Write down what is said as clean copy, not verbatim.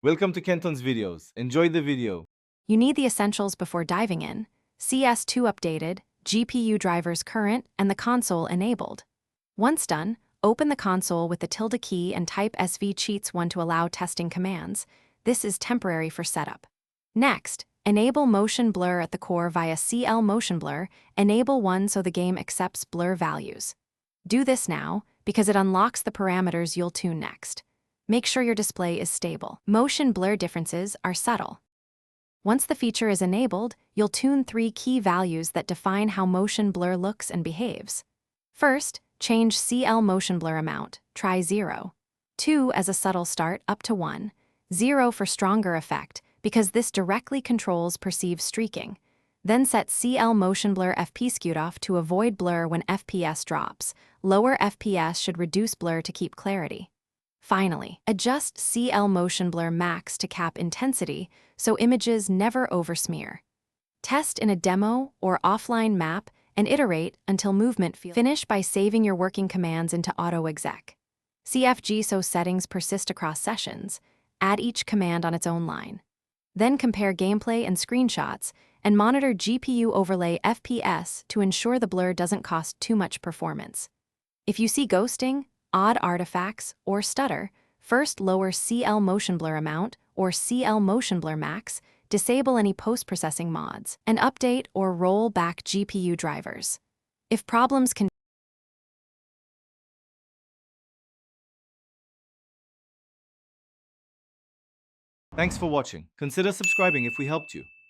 Welcome to Kenton's videos. Enjoy the video. You need the essentials before diving in: CS2 updated, GPU drivers current, and the console enabled. Once done, open the console with the tilde key and type SV-cheats1 to allow testing commands. This is temporary for setup. Next, enable Motion Blur at the core via CL Motion Blur. Enable 1 so the game accepts blur values. Do this now, because it unlocks the parameters you'll tune next. Make sure your display is stable. Motion blur differences are subtle. Once the feature is enabled, you'll tune 3 key values that define how motion blur looks and behaves. First, change CL motion blur amount, try 0. 2 as a subtle start, up to 1. 0 for stronger effect, because this directly controls perceived streaking. Then set CL motion blur FP skewed off to avoid blur when FPS drops. Lower FPS should reduce blur to keep clarity. Finally, adjust CL motion blur max to cap intensity so images never oversmear. Test in a demo or offline map and iterate until movement feels. Finish by saving your working commands into auto-exec. CFG so settings persist across sessions. Add each command on its own line. Then compare gameplay and screenshots and monitor GPU overlay FPS to ensure the blur doesn't cost too much performance. If you see ghosting, odd artifacts, or stutter, first lower CL motion blur amount or CL motion blur max, disable any post-processing mods, and update or roll back GPU drivers. If problems continue, Thanks for watching. Consider subscribing if we helped you.